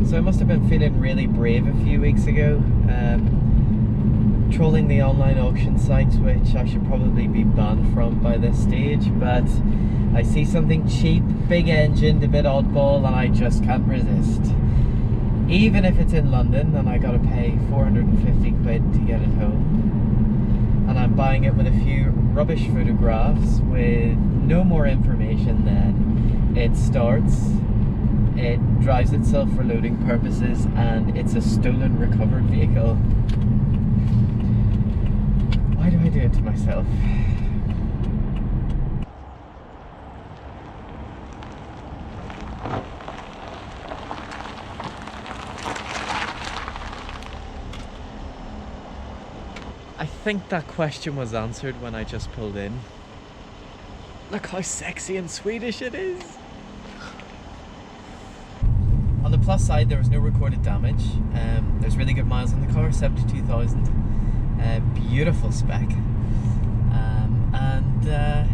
So I must have been feeling really brave a few weeks ago, trolling the online auction sites, which I should probably be banned from by this stage, but I see something cheap, big engined, a bit oddball, and I just can't resist. Even if it's in London and I gotta pay 450 quid to get it home. And I'm buying it with a few rubbish photographs with no more information than it starts, it drives itself for loading purposes, and it's a stolen, recovered vehicle. Why do I do it to myself? I think that question was answered when I just pulled in. Look how sexy and Swedish it is! On the plus side, there was no recorded damage. There's really good miles on the car, 72,000. Beautiful spec. Yeah,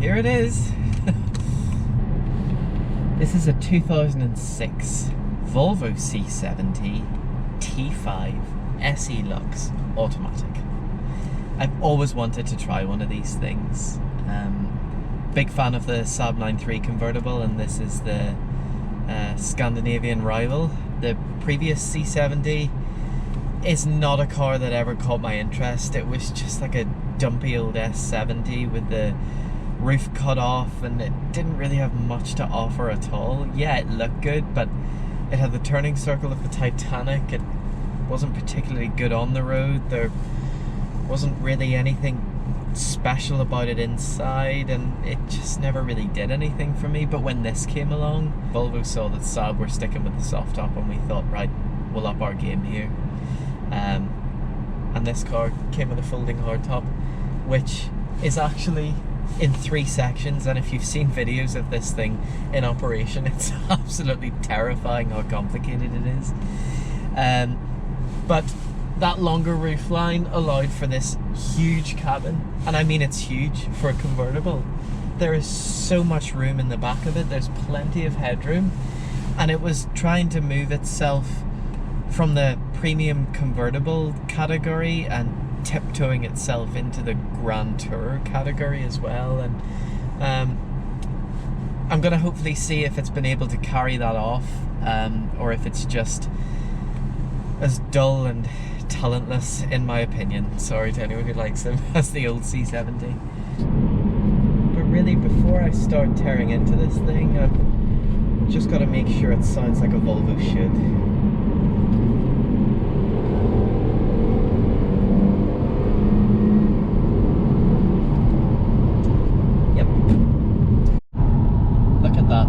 here it is. This is a 2006 Volvo C70 T5 SE Lux automatic. I've always wanted to try one of these things. Big fan of the Saab 9.3 convertible, and this is the Scandinavian rival. The previous C70 is not a car that ever caught my interest. It was just like a dumpy old S70 with the roof cut off, and it didn't really have much to offer at all. Yeah, it looked good, but it had the turning circle of the Titanic. It wasn't particularly good on the road. There wasn't really anything special about it inside, and it just never really did anything for me. But when this came along, Volvo saw that Saab were sticking with the soft top, and we thought, right, we'll up our game here. And this car came with a folding hardtop, which is actually in 3 sections, and if you've seen videos of this thing in operation, it's absolutely terrifying how complicated it is. But that longer roofline allowed for this huge cabin, and I mean it's huge for a convertible. There is so much room in the back of it, there's plenty of headroom, and it was trying to move itself from the premium convertible category and tiptoeing itself into the Grand Tour category as well. And I'm gonna hopefully see if it's been able to carry that off, or if it's just as dull and talentless, in my opinion, sorry to anyone who likes them, as the old C70. But really, before I start tearing into this thing, I've just got to make sure it sounds like a Volvo should. Yep. Look at that.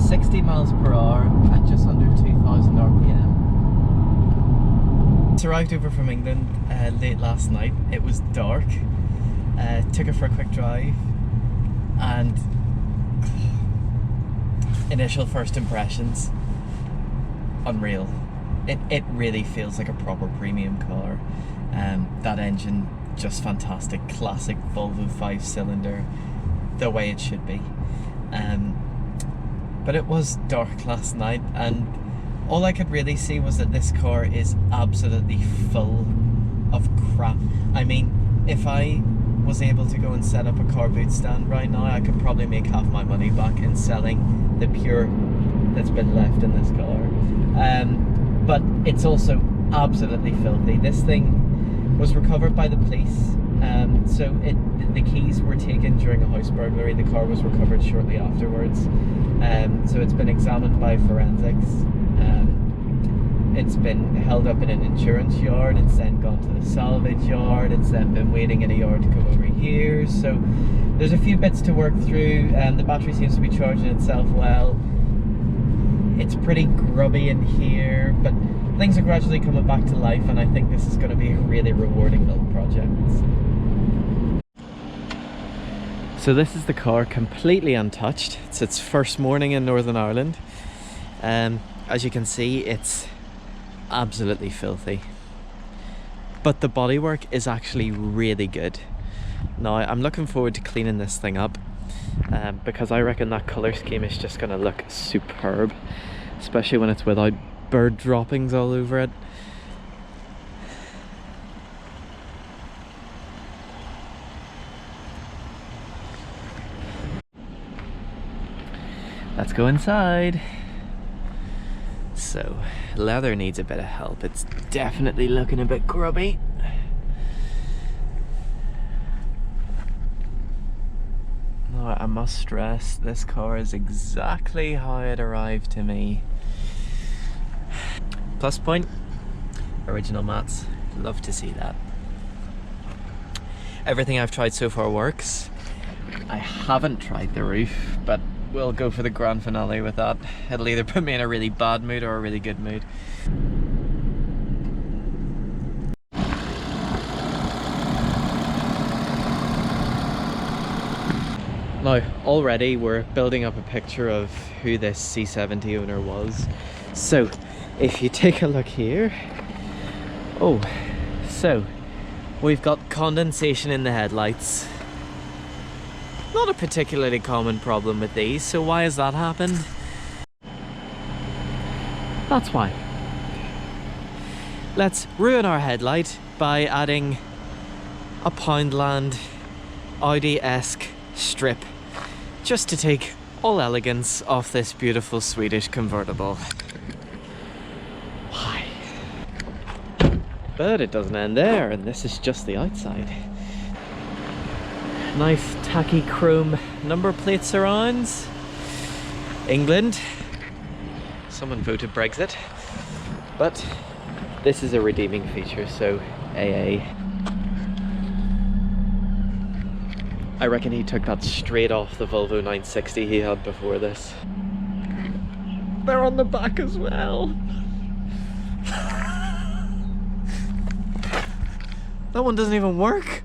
60 miles per hour at just under 2,000 RPM. Arrived over from England late last night. It was dark. Took it for a quick drive, and initial first impressions, unreal. It really feels like a proper premium car. That engine, just fantastic. Classic Volvo 5-cylinder, the way it should be. But it was dark last night, and all I could really see was that this car is absolutely full of crap. I mean, if I was able to go and set up a car boot stand right now, I could probably make half my money back in selling the pure that's been left in this car. But it's also absolutely filthy. This thing was recovered by the police. So the keys were taken during a house burglary. The car was recovered shortly afterwards. So it's been examined by forensics. It's been held up in an insurance yard, it's then gone to the salvage yard, it's then been waiting in a yard to come over here. So there's a few bits to work through, and the battery seems to be charging itself well. It's pretty grubby in here, but things are gradually coming back to life, and I think this is going to be a really rewarding little project. So this is the car completely untouched. It's its first morning in Northern Ireland. As you can see, it's absolutely filthy, but the bodywork is actually really good. Now I'm looking forward to cleaning this thing up, because I reckon that colour scheme is just going to look superb. especially when it's without bird droppings all over it. Let's go inside. So, leather needs a bit of help. It's definitely looking a bit grubby. Now, I must stress, this car is exactly how it arrived to me. Plus point, original mats. Love to see that. Everything I've tried so far works. I haven't tried the roof, but we'll go for the grand finale with that. It'll either put me in a really bad mood or a really good mood. Now, already we're building up a picture of who this C70 owner was. So, if you take a look here, oh, so we've got condensation in the headlights. Not a particularly common problem with these, so why has that happened? That's why. Let's ruin our headlight by adding a Poundland Audi-esque strip, just to take all elegance off this beautiful Swedish convertible. Why? But it doesn't end there, and this is just the outside. Nice tacky chrome number plate surrounds. England. Someone voted Brexit. But this is a redeeming feature, so AA. I reckon he took that straight off the Volvo 960 he had before this. They're on the back as well. That one doesn't even work.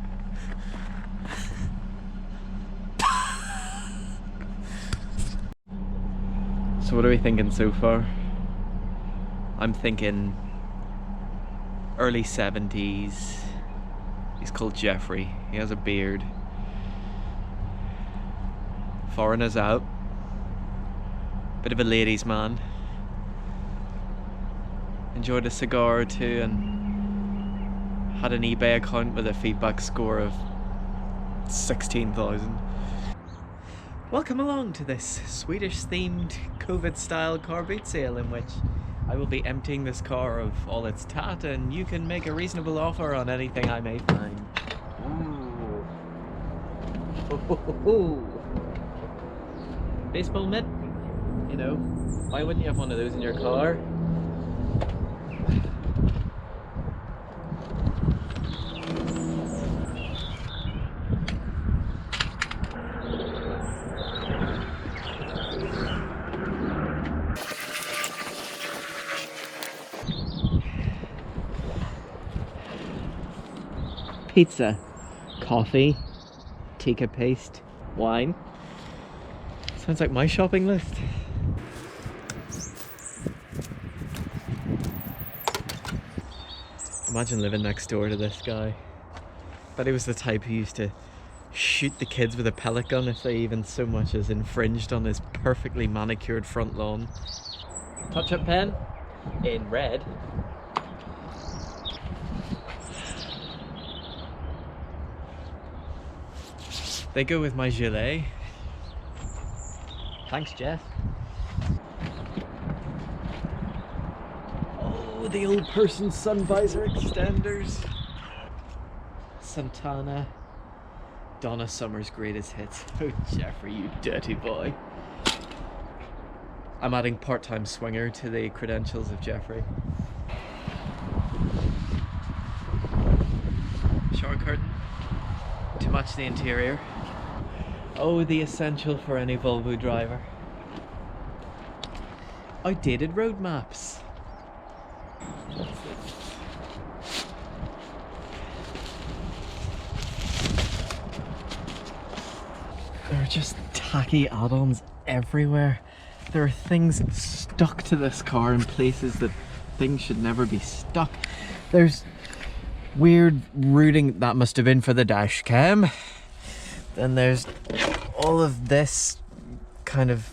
So what are we thinking so far? I'm thinking early 70s. He's called Jeffrey. He has a beard. Foreigners out. Bit of a ladies' man. Enjoyed a cigar or two and had an eBay account with a feedback score of 16,000. Welcome along to this Swedish-themed COVID-style car boot sale in which I will be emptying this car of all its tat and you can make a reasonable offer on anything I may find. Ooh. Ho. Baseball mitt, you know, why wouldn't you have one of those in your car? Pizza, coffee, tikka paste, wine. Sounds like my shopping list. Imagine living next door to this guy. But he was the type who used to shoot the kids with a pellet gun if they even so much as infringed on his perfectly manicured front lawn. Touch-up pen in red. They go with my gilet. Thanks, Jeff. Oh, the old person's sun visor extenders. Santana. Donna Summer's greatest hits. Oh, Jeffrey, you dirty boy. I'm adding part-time swinger to the credentials of Jeffrey. Shower curtain to match the interior. Oh, the essential for any Volvo driver. Outdated road maps. There are just tacky add-ons everywhere. There are things stuck to this car in places that things should never be stuck. There's weird routing that must have been for the dash cam. Then there's all of this kind of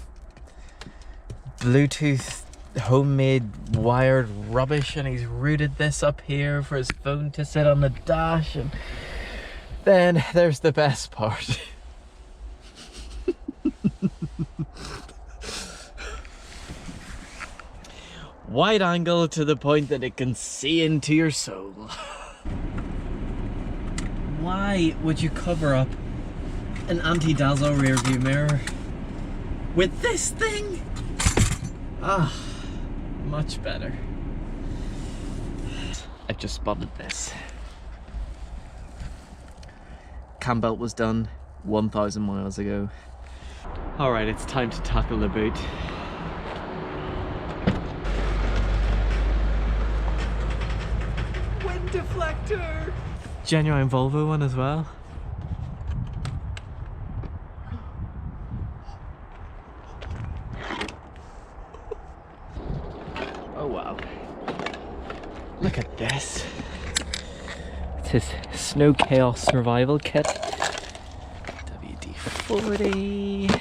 Bluetooth homemade wired rubbish, and he's routed this up here for his phone to sit on the dash. And then there's the best part. Wide angle to the point that it can see into your soul. Why would you cover up an anti-dazzle rear view mirror with this thing? Ah, much better. I just spotted this. Cam belt was done 1,000 miles ago. Alright, it's time to tackle the boot. Wind deflector! Genuine Volvo one as well. Oh wow. Look at this. It's his Snow Chaos Survival Kit. WD-40.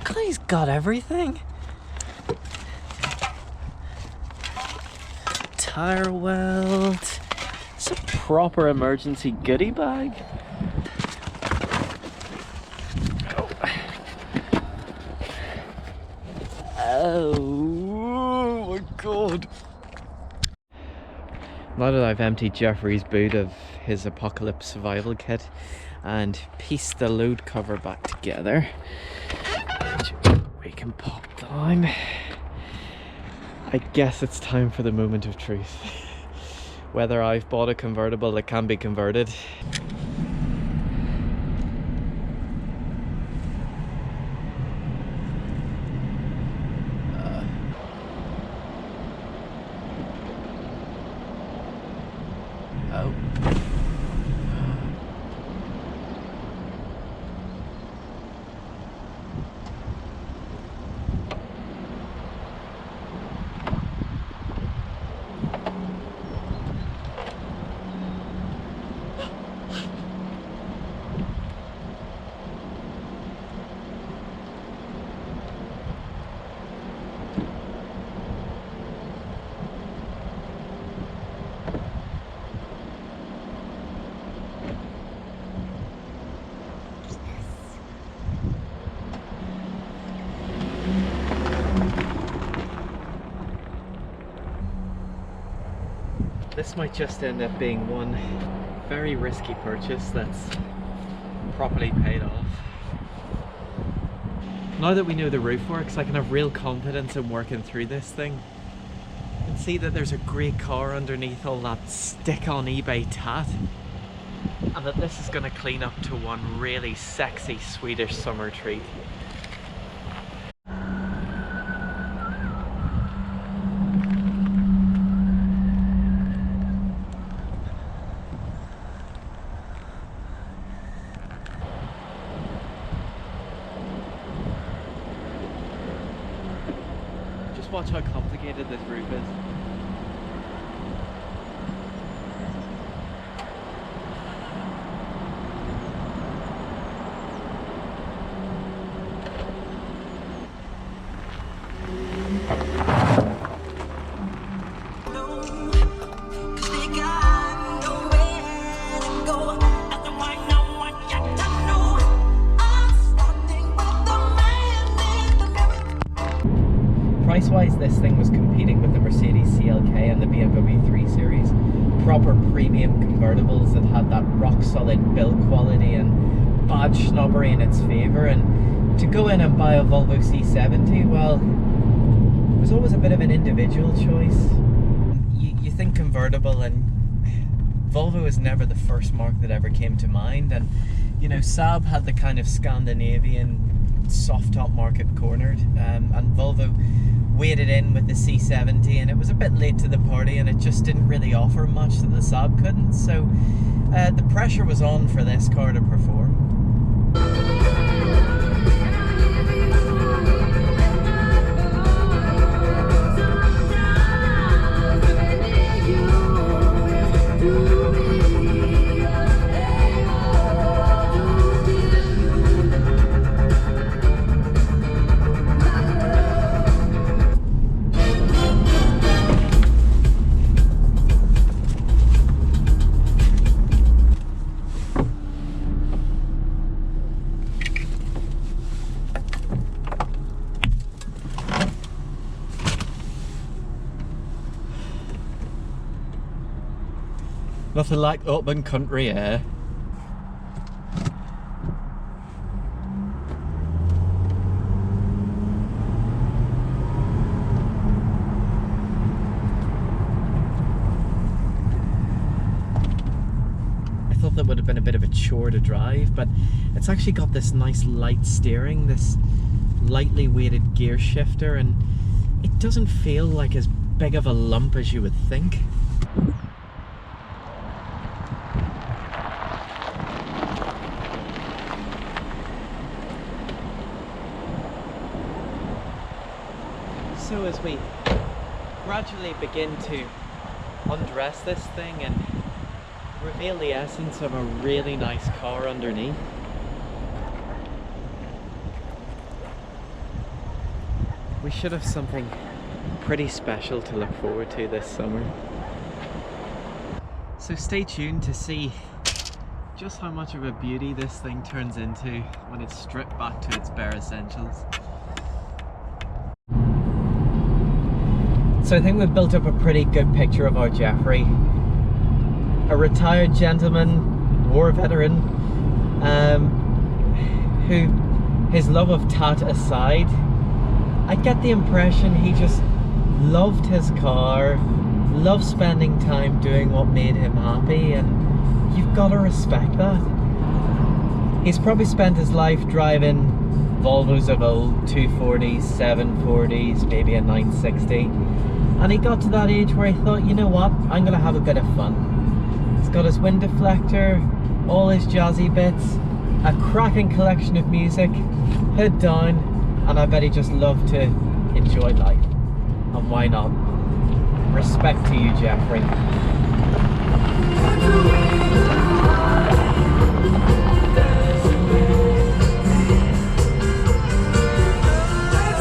Guy's got everything. Tire weld. It's a proper emergency goodie bag. Oh my god. Now that I've emptied Jeffrey's boot of his apocalypse survival kit and pieced the load cover back together, we can pop down. I guess it's time for the moment of truth. Whether I've bought a convertible that can be converted. Oh. This might just end up being one very risky purchase that's properly paid off. Now that we know the roof works, I can have real confidence in working through this thing. I can see that there's a great car underneath all that stick on eBay tat, and that this is going to clean up to one really sexy Swedish summer treat. Watch how complicated this roof is. Price-wise, this thing was competing with the Mercedes CLK and the BMW 3 Series. Proper premium convertibles that had that rock-solid build quality and badge snobbery in its favour. And to go in and buy a Volvo C70, well, it was always a bit of an individual choice. You think convertible, and Volvo is never the first mark that ever came to mind. And, you know, Saab had the kind of Scandinavian soft top market cornered, and Volvo waded in with the C70, and it was a bit late to the party, and it just didn't really offer much that the Saab couldn't, so the pressure was on for this car to perform. Nothing like open country air. I thought that would have been a bit of a chore to drive, but it's actually got this nice light steering, this lightly weighted gear shifter, and it doesn't feel like as big of a lump as you would think. So as we gradually begin to undress this thing and reveal the essence of a really nice car underneath, we should have something pretty special to look forward to this summer. So stay tuned to see just how much of a beauty this thing turns into when it's stripped back to its bare essentials. So I think we've built up a pretty good picture of our Jeffrey. A retired gentleman, war veteran, who, his love of tat aside, I get the impression he just loved his car, loved spending time doing what made him happy, and you've got to respect that. He's probably spent his life driving Volvos of old, 240s, 740s, maybe a 960, and he got to that age where he thought, you know what, I'm going to have a bit of fun. He's got his wind deflector, all his jazzy bits, a cracking collection of music, hood down, and I bet he just loved to enjoy life. And why not? Respect to you, Jeffrey.